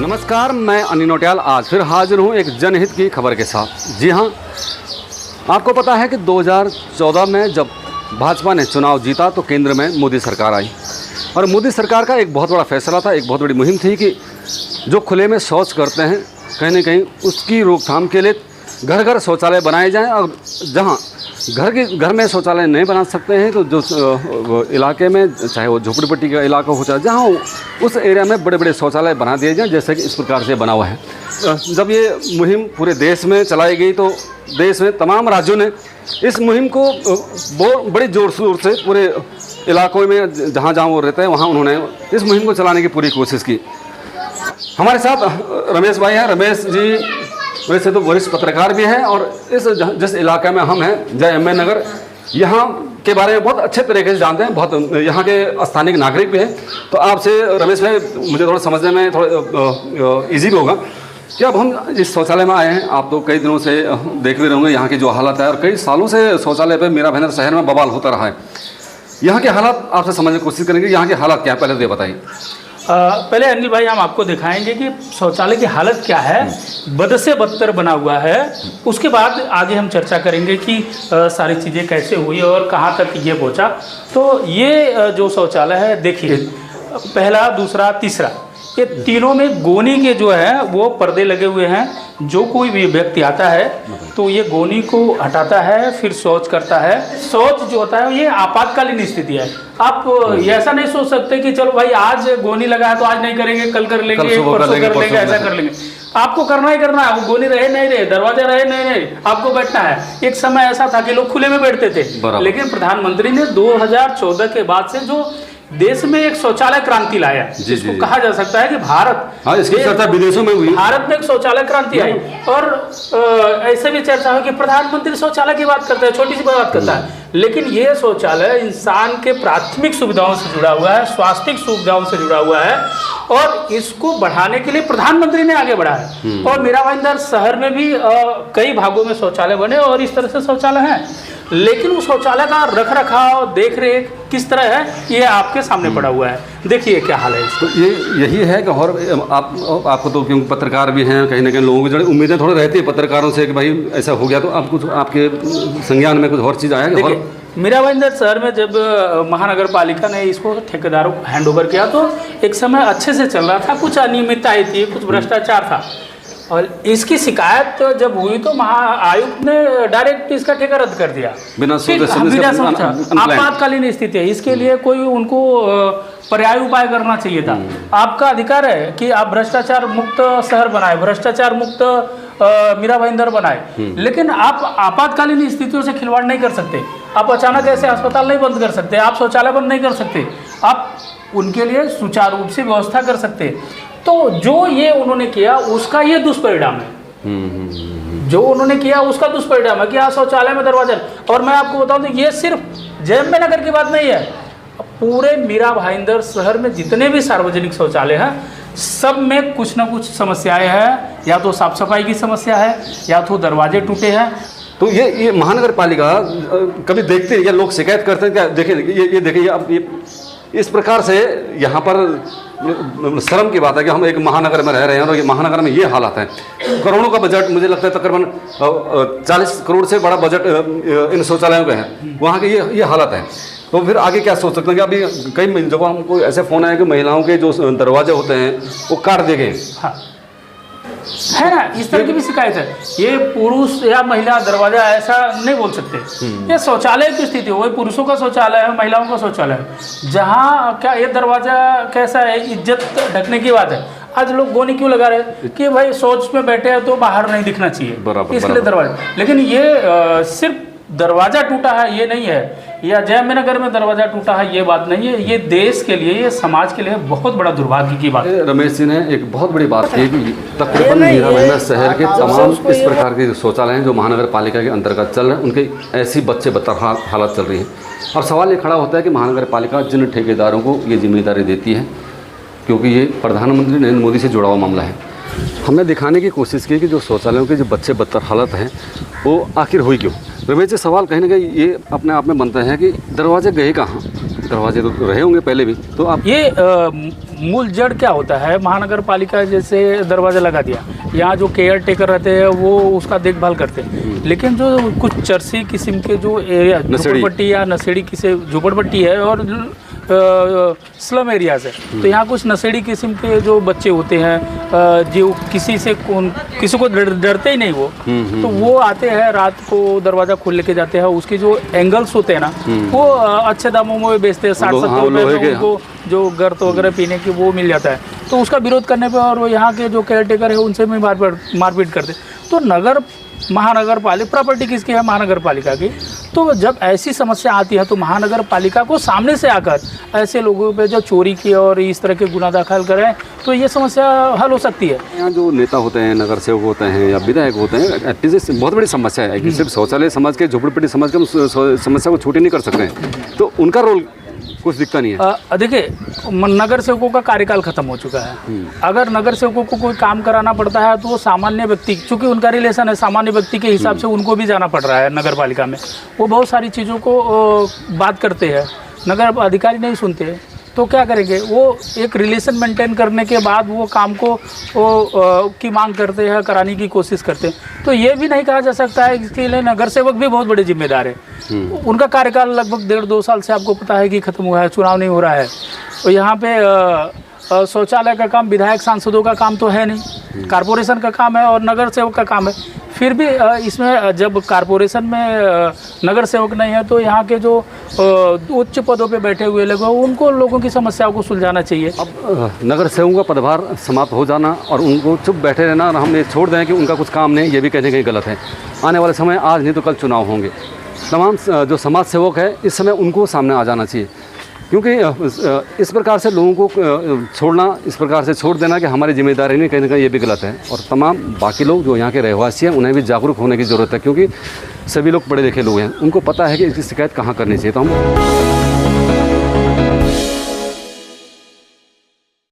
नमस्कार, मैं अनिल नौटियाल आज फिर हाजिर हूँ एक जनहित की खबर के साथ। जी हाँ, आपको पता है कि 2014 में जब भाजपा ने चुनाव जीता तो केंद्र में मोदी सरकार आई और मोदी सरकार का एक बहुत बड़ा फैसला था, एक बहुत बड़ी मुहिम थी कि जो खुले में शौच करते हैं कहीं ना कहीं उसकी रोकथाम के लिए घर घर शौचालय बनाए जाएं और जहां घर में शौचालय नहीं बना सकते हैं तो जो इलाके में, चाहे वो झोपड़ीपट्टी का इलाका हो चाहे जहां उस एरिया में बड़े बड़े शौचालय बना दिए जाएं, जैसे कि इस प्रकार से बना हुआ है। जब ये मुहिम पूरे देश में चलाई गई तो देश में तमाम राज्यों ने इस मुहिम को बहुत बड़ी जोर शोर से पूरे इलाकों में जहाँ जहाँ वो रहते हैं वहाँ उन्होंने इस मुहिम को चलाने की पूरी कोशिश की। हमारे साथ रमेश भाई हैं। रमेश जी वैसे तो वरिष्ठ पत्रकार भी हैं और जिस इलाके में हम हैं जय एम नगर, यहाँ के बारे में बहुत अच्छे तरीके से जानते हैं, बहुत यहाँ के स्थानीय नागरिक भी हैं। तो आपसे रमेश भाई मुझे थोड़ा समझने में थोड़ा ईजी भी होगा कि अब हम इस शौचालय में आए हैं। आप तो कई दिनों से देख भी रहोगे यहाँ की जो हालत है और कई सालों से शौचालय पर मीरा भाईंदर शहर में बवाल होता रहा है। यहाँ के हालात आपसे समझने की कोशिश करेंगे, यहाँ के हालात क्या है पहले तो ये बताइए। पहले अनिल भाई हम आपको दिखाएंगे कि शौचालय की हालत क्या है, बद से बदतर बना हुआ है। उसके बाद आगे हम चर्चा करेंगे कि सारी चीज़ें कैसे हुई और कहाँ तक ये पहुँचा। तो ये जो शौचालय है देखिए, पहला, दूसरा, तीसरा, ये तीनों में गोनी के जो है वो पर्दे लगे हुए हैं। जो कोई भी व्यक्ति आता है तो ये गोनी को हटाता है, फिर शौच करता है। शौच जो होता है ये आपातकालीन स्थिति है। आप ये ऐसा नहीं सोच सकते कि चलो भाई आज गोनी लगा है तो आज नहीं करेंगे, कल कर लेंगे, परसों कर लेंगे, ऐसा कर लेंगे। आपको करना ही करना है, वो गोनी रहे नहीं रहे, दरवाजा रहे नहीं रहे, आपको बैठना है। एक समय ऐसा था कि लोग खुले में बैठते थे, लेकिन प्रधानमंत्री ने 2014 के बाद से जो देश में एक शौचालय क्रांति लाया, जिसको कहा जा सकता है कि भारत, इसकी चर्चा विदेशों में हुई, भारत में एक शौचालय क्रांति आई। और ऐसे भी चर्चा हो कि प्रधानमंत्री शौचालय की बात करता है, छोटी सी बात करता है, लेकिन ये शौचालय इंसान के प्राथमिक सुविधाओं से जुड़ा हुआ है, स्वास्थ्य सुविधाओं से जुड़ा हुआ है और इसको बढ़ाने के लिए प्रधानमंत्री ने आगे बढ़ा है। और मीरा भाईंदर शहर में भी कई भागों में शौचालय बने और इस तरह से शौचालय है, लेकिन उस शौचालय का रख रखाव, देख रेख किस तरह है ये आपके सामने पड़ा हुआ है। देखिए क्या हाल है इसको। तो ये यही है कि और आपको तो क्योंकि पत्रकार भी हैं, कहीं ना कहीं लोगों की जो उम्मीदें थोड़ी रहती है पत्रकारों से कि भाई ऐसा हो गया, तो आप कुछ आपके संज्ञान में कुछ और चीज़ आया? मीरा भाईंदर शहर में जब महानगर पालिका ने इसको ठेकेदारों को हैंड ओवर किया तो एक समय अच्छे से चल रहा था, कुछ अनियमितताएं थी, कुछ भ्रष्टाचार था। और इसकी शिकायत जब हुई तो महाआयुक्त ने डायरेक्ट इसका ठेका रद्द कर दिया बिना सोचा। आपातकालीन स्थिति है, इसके लिए कोई उनको पर्याय उपाय करना चाहिए था। आपका अधिकार है कि आप भ्रष्टाचार मुक्त शहर बनाए, भ्रष्टाचार मुक्त मीरा भाईंदर बनाए, लेकिन आप आपातकालीन स्थितियों से खिलवाड़ नहीं कर सकते। आप अचानक ऐसे अस्पताल नहीं बंद कर सकते, आप शौचालय बंद नहीं कर सकते, आप उनके लिए सुचारू रूप से व्यवस्था कर सकते। तो जो ये उन्होंने किया उसका ये दुष्परिणाम है, जो उन्होंने किया उसका दुष्परिणाम है कि आज शौचालय में दरवाजा। और मैं आपको बताऊं तो ये सिर्फ जयम नगर की बात नहीं है, पूरे मीरा भाईंदर शहर में जितने भी सार्वजनिक शौचालय हैं सब में कुछ ना कुछ समस्याएं हैं, या तो साफ सफाई की समस्या है या तो दरवाजे टूटे हैं। तो ये महानगर पालिका कभी देखते हैं या लोग शिकायत करते हैं क्या? देखिए ये देखिए अब ये इस प्रकार से यहाँ पर शर्म की बात है कि हम एक महानगर में रह रहे हैं और ये महानगर में ये हालात हैं। करोड़ों का बजट, मुझे लगता है तकरीबन 40 करोड़ से बड़ा बजट इन शौचालयों का है, वहाँ के ये हालत है। तो फिर आगे क्या सोच सकते हैं कि अभी कई जगह हमको ऐसे फ़ोन आए कि महिलाओं के जो दरवाजे होते हैं वो काट दिए गए। हाँ है ना, इस तरह की भी शिकायत है। ये पुरुष या महिला दरवाजा ऐसा नहीं बोल सकते। ये शौचालय की स्थिति हो, पुरुषों का शौचालय है, महिलाओं का शौचालय है, जहाँ क्या ये दरवाजा कैसा है, इज्जत ढकने की बात है। आज लोग गोनी क्यों लगा रहे कि भाई शौच में बैठे हैं तो बाहर नहीं दिखना चाहिए, इसलिए दरवाजा। लेकिन ये सिर्फ दरवाजा टूटा है ये नहीं है, या जयम नगर में दरवाजा टूटा है ये बात नहीं है। ये देश के लिए, ये समाज के लिए बहुत बड़ा दुर्भाग्य की बात है। रमेश जी ने एक बहुत बड़ी बात की कि तकरीबन मीरा भाईंदर शहर के तमाम इस प्रकार के शौचालय हैं जो महानगर पालिका के अंतर्गत चल रहे हैं, उनके ऐसी बच्चे बदतर हालत चल रही है। और सवाल ये खड़ा होता है कि महानगर पालिका जिन ठेकेदारों को ये जिम्मेदारी देती है, क्योंकि ये प्रधानमंत्री नरेंद्र मोदी से जुड़ा हुआ मामला है, हमने दिखाने की कोशिश की कि जो शौचालयों के जो बच्चे बदतर हालत हैं वो आखिर हुई क्यों। रमेश जी, सवाल कहीं ना कहीं ये अपने आप में बनता है कि दरवाजे गए कहाँ? दरवाजे तो रहे होंगे पहले भी, तो आप ये मूल जड़ क्या होता है, महानगर पालिका जैसे दरवाज़ा लगा दिया, यहाँ जो केयर टेकर रहते हैं वो उसका देखभाल करते हैं, लेकिन जो कुछ चरसी किस्म के जो एरिया झोपड़पट्टी या नशेड़ी किसी झोपड़पट्टी है और स्लम एरियाज है, तो यहाँ कुछ नशेड़ी किस्म के जो बच्चे होते हैं जो किसी को डरते ही नहीं वो, तो वो आते हैं रात को दरवाज़ा खोल लेके जाते हैं, उसके जो एंगल्स होते हैं ना वो अच्छे दामों में बेचते हैं, 60-70 रुपये में उनको जो गर्त वगैरह पीने की वो मिल जाता है, तो उसका विरोध करने पे और वो यहाँ के जो केयर टेकर है उनसे भी मारपीट करते। तो महानगर पालिका प्रॉपर्टी किसकी है? महानगर पालिका की। तो जब ऐसी समस्या आती है तो महानगर पालिका को सामने से आकर ऐसे लोगों पे जो चोरी की और इस तरह के गुना दाखिल करें तो ये समस्या हल हो सकती है। यहाँ जो नेता होते हैं, नगर सेवक होते हैं या विधायक होते हैं, एटलीस्ट बहुत बड़ी समस्या है कि सिर्फ शौचालय समाज के, झोपड़पट्टी समाज के हम समस्या को छोटी नहीं कर सकते हैं, तो उनका रोल कुछ दिखता नहीं है। देखिए, नगर सेवकों का कार्यकाल खत्म हो चुका है। अगर नगर सेवकों को कोई काम कराना पड़ता है तो वो सामान्य व्यक्ति, चूंकि उनका रिलेशन है सामान्य व्यक्ति के हिसाब से उनको भी जाना पड़ रहा है नगर पालिका में। वो बहुत सारी चीज़ों को बात करते हैं, नगर अधिकारी नहीं सुनते, तो क्या करेंगे? वो एक रिलेशन मेंटेन करने के बाद वो काम को की मांग करते हैं, कराने की कोशिश करते हैं। तो ये भी नहीं कहा जा सकता है, इसके लिए नगर सेवक भी बहुत बड़े जिम्मेदार है। उनका कार्यकाल लगभग 1.5-2 साल से आपको पता है कि खत्म हुआ है, चुनाव नहीं हो रहा है, तो यहाँ पे शौचालय का काम विधायक सांसदों का काम तो है नहीं, कारपोरेशन का काम है और नगर सेवक का काम है। फिर भी इसमें जब कारपोरेशन में नगर सेवक नहीं है तो यहाँ के जो उच्च पदों पे बैठे हुए लोग उनको लोगों की समस्याओं को सुलझाना चाहिए। अब नगर सेवकों का पदभार समाप्त हो जाना और उनको चुप बैठे रहना और हम ये छोड़ दें कि उनका कुछ काम नहीं, ये भी कहने कहीं गलत है। आने वाले समय, आज नहीं तो कल चुनाव होंगे, तमाम जो समाज सेवक है इस समय उनको सामने आ जाना चाहिए, क्योंकि इस प्रकार से लोगों को छोड़ना, इस प्रकार से छोड़ देना कि हमारी जिम्मेदारी नहीं, कहीं ना कहीं ये भी गलत है। और तमाम बाकी लोग जो यहाँ के रहवासी हैं उन्हें भी जागरूक होने की ज़रूरत है, क्योंकि सभी लोग पढ़े लिखे लोग हैं, उनको पता है कि इसकी शिकायत कहाँ करनी चाहिए। तो हम